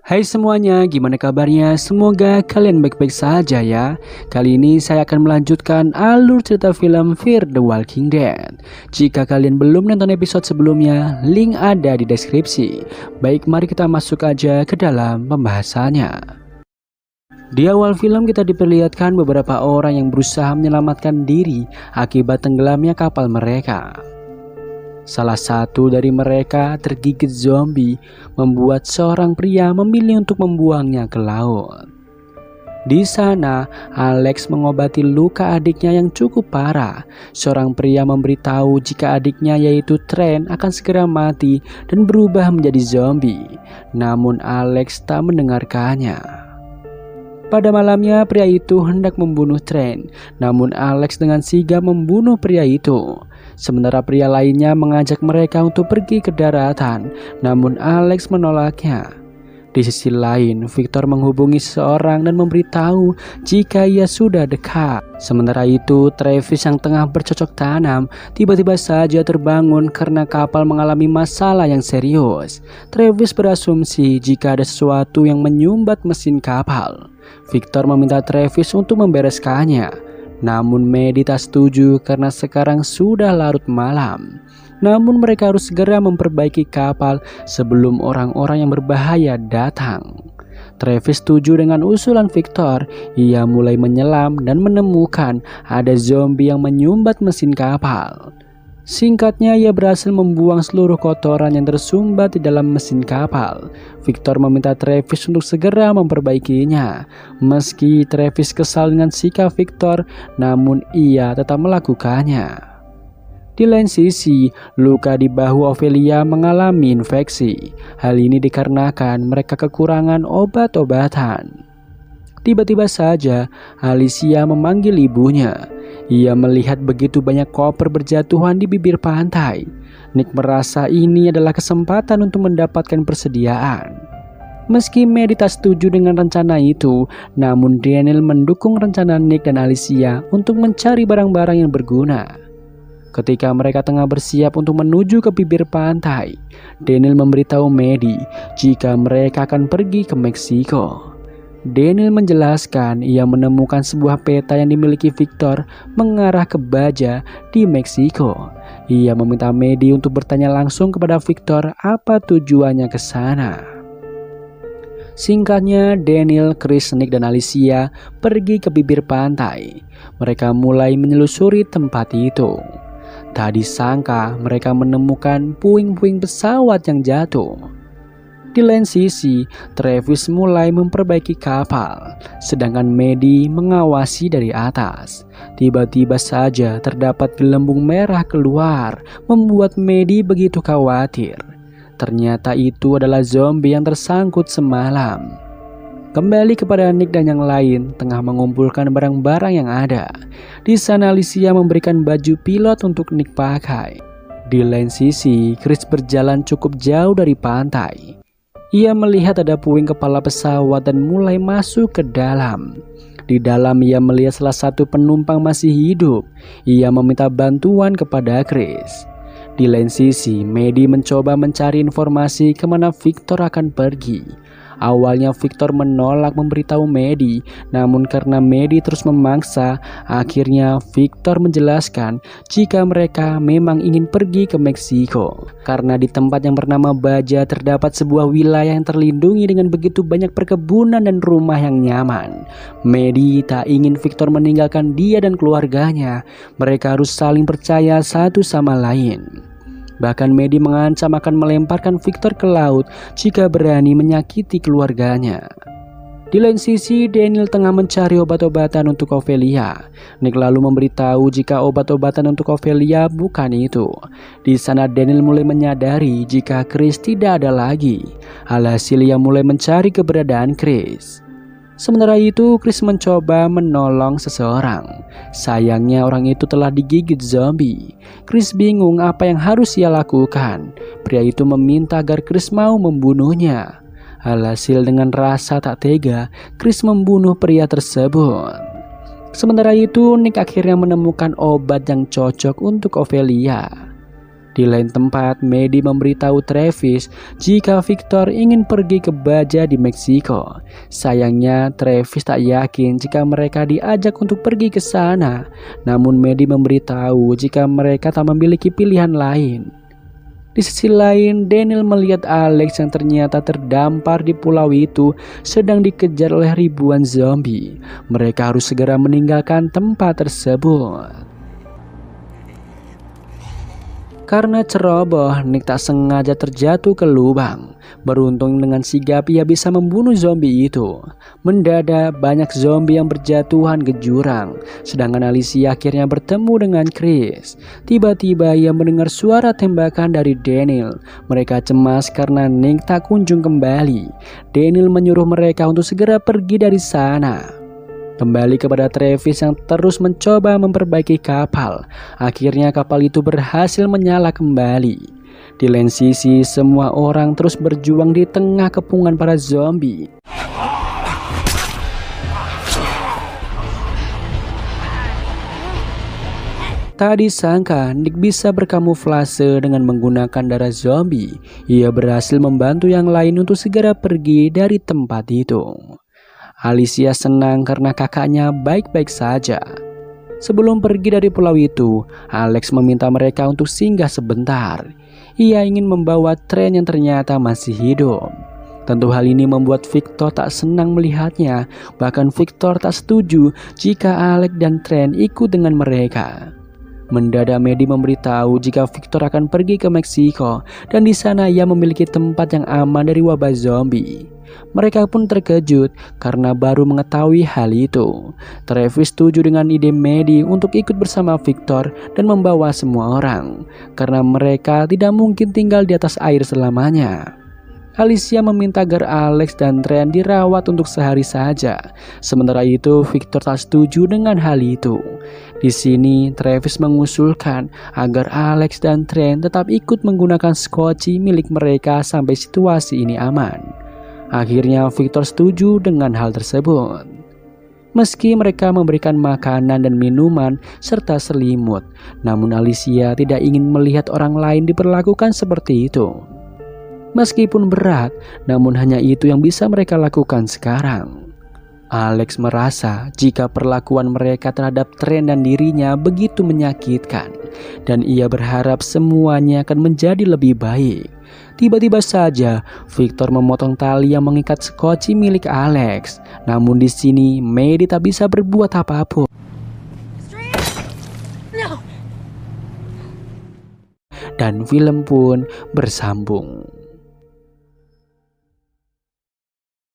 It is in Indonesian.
Hai semuanya, gimana kabarnya? Semoga kalian baik-baik saja ya. Kali ini saya akan melanjutkan alur cerita film Fear the Walking Dead. Jika kalian belum nonton episode sebelumnya, link ada di deskripsi. Baik, mari kita masuk aja ke dalam pembahasannya. Di awal film kita diperlihatkan beberapa orang yang berusaha menyelamatkan diri akibat tenggelamnya kapal mereka. Salah satu dari mereka tergigit zombie, membuat seorang pria memilih untuk membuangnya ke laut. Di sana, Alex mengobati luka adiknya yang cukup parah. Seorang pria memberitahu jika adiknya yaitu Trent akan segera mati dan berubah menjadi zombie. Namun Alex tak mendengarkannya. Pada malamnya, pria itu hendak membunuh Trent, namun Alex dengan sigap membunuh pria itu. Sementara pria lainnya mengajak mereka untuk pergi ke daratan, namun Alex menolaknya. Di sisi lain, Victor menghubungi seseorang dan memberitahu jika ia sudah dekat. Sementara itu, Travis yang tengah bercocok tanam tiba-tiba saja terbangun karena kapal mengalami masalah yang serius. Travis berasumsi jika ada sesuatu yang menyumbat mesin kapal. Victor meminta Travis untuk membereskannya. Namun Maddie tak setuju karena sekarang sudah larut malam. Namun mereka harus segera memperbaiki kapal sebelum orang-orang yang berbahaya datang. Travis setuju dengan usulan Victor. Ia mulai menyelam dan menemukan ada zombie yang menyumbat mesin kapal. Singkatnya, ia berhasil membuang seluruh kotoran yang tersumbat di dalam mesin kapal. Victor meminta Travis untuk segera memperbaikinya. Meski Travis kesal dengan sikap Victor, namun ia tetap melakukannya. Di lain sisi, luka di bahu Ophelia mengalami infeksi. Hal ini dikarenakan mereka kekurangan obat-obatan. Tiba-tiba saja, Alicia memanggil ibunya. Ia melihat begitu banyak koper berjatuhan di bibir pantai. Nick merasa ini adalah kesempatan untuk mendapatkan persediaan. Meski Maddie tak setuju dengan rencana itu, namun Daniel mendukung rencana Nick dan Alicia untuk mencari barang-barang yang berguna. Ketika mereka tengah bersiap untuk menuju ke bibir pantai, Daniel memberitahu Maddie jika mereka akan pergi ke Meksiko. Daniel menjelaskan ia menemukan sebuah peta yang dimiliki Victor mengarah ke Baja di Meksiko. Ia meminta Maddie untuk bertanya langsung kepada Victor apa tujuannya ke sana. Singkatnya, Daniel, Chris, Nick, dan Alicia pergi ke bibir pantai. Mereka mulai menelusuri tempat itu. Tak disangka mereka menemukan puing-puing pesawat yang jatuh. Di lain sisi, Travis mulai memperbaiki kapal, sedangkan Maddie mengawasi dari atas. Tiba-tiba saja terdapat gelembung merah keluar, membuat Maddie begitu khawatir. Ternyata itu adalah zombie yang tersangkut semalam. Kembali kepada Nick dan yang lain tengah mengumpulkan barang-barang yang ada. Di sana Alicia memberikan baju pilot untuk Nick pakai. Di lain sisi, Chris berjalan cukup jauh dari pantai. Ia melihat ada puing kepala pesawat dan mulai masuk ke dalam. Di dalam ia melihat salah satu penumpang masih hidup. Ia meminta bantuan kepada Chris. Di lain sisi, Maddie mencoba mencari informasi kemana Victor akan pergi. Awalnya Victor menolak memberitahu Maddie, namun karena Maddie terus memaksa, akhirnya Victor menjelaskan jika mereka memang ingin pergi ke Meksiko. Karena di tempat yang bernama Baja terdapat sebuah wilayah yang terlindungi dengan begitu banyak perkebunan dan rumah yang nyaman. Maddie tak ingin Victor meninggalkan dia dan keluarganya. Mereka harus saling percaya satu sama lain. Bahkan Maddie mengancam akan melemparkan Victor ke laut jika berani menyakiti keluarganya. Di lain sisi, Daniel tengah mencari obat-obatan untuk Ophelia. Nick lalu memberitahu jika obat-obatan untuk Ophelia bukan itu. Di sana Daniel mulai menyadari jika Chris tidak ada lagi. Alhasil ia mulai mencari keberadaan Chris. Sementara itu, Chris mencoba menolong seseorang. Sayangnya orang itu telah digigit zombie. Chris bingung apa yang harus ia lakukan. Pria itu meminta agar Chris mau membunuhnya. Alhasil dengan rasa tak tega, Chris membunuh pria tersebut. Sementara itu, Nick akhirnya menemukan obat yang cocok untuk Ophelia. Di lain tempat, Maddie memberitahu Travis jika Victor ingin pergi ke Baja di Meksiko. Sayangnya, Travis tak yakin jika mereka diajak untuk pergi ke sana. Namun Maddie memberitahu jika mereka tak memiliki pilihan lain. Di sisi lain, Daniel melihat Alex yang ternyata terdampar di pulau itu sedang dikejar oleh ribuan zombie. Mereka harus segera meninggalkan tempat tersebut. Karena ceroboh, Nick tak sengaja terjatuh ke lubang. Beruntung dengan sigap ia bisa membunuh zombie itu. Mendadak banyak zombie yang berjatuhan ke jurang. Sedangkan Alicia akhirnya bertemu dengan Chris. Tiba-tiba ia mendengar suara tembakan dari Daniel. Mereka cemas karena Nick tak kunjung kembali. Daniel menyuruh mereka untuk segera pergi dari sana. Kembali kepada Travis yang terus mencoba memperbaiki kapal. Akhirnya kapal itu berhasil menyala kembali. Di lain sisi, semua orang terus berjuang di tengah kepungan para zombie. Tak disangka, Nick bisa berkamuflase dengan menggunakan darah zombie. Ia berhasil membantu yang lain untuk segera pergi dari tempat itu. Alicia senang karena kakaknya baik-baik saja. Sebelum pergi dari pulau itu, Alex meminta mereka untuk singgah sebentar. Ia ingin membawa Trent yang ternyata masih hidup. Tentu hal ini membuat Victor tak senang melihatnya. Bahkan Victor tak setuju jika Alex dan Trent ikut dengan mereka. Mendadak Maddie memberitahu jika Victor akan pergi ke Meksiko dan di sana ia memiliki tempat yang aman dari wabah zombie. Mereka pun terkejut karena baru mengetahui hal itu. Travis setuju dengan ide Maddie untuk ikut bersama Victor dan membawa semua orang, karena mereka tidak mungkin tinggal di atas air selamanya. Alicia meminta agar Alex dan Trent dirawat untuk sehari saja. Sementara itu, Victor tak setuju dengan hal itu. Di sini, Travis mengusulkan agar Alex dan Trent tetap ikut menggunakan skoci milik mereka sampai situasi ini aman. Akhirnya Victor setuju dengan hal tersebut. Meski mereka memberikan makanan dan minuman serta selimut, namun Alicia tidak ingin melihat orang lain diperlakukan seperti itu. Meskipun berat, namun hanya itu yang bisa mereka lakukan sekarang. Alex merasa jika perlakuan mereka terhadap Trent dan dirinya begitu menyakitkan, dan ia berharap semuanya akan menjadi lebih baik. Tiba-tiba saja Victor memotong tali yang mengikat skoci milik Alex. Namun di sini Maddie tak bisa berbuat apapun. Dan film pun bersambung.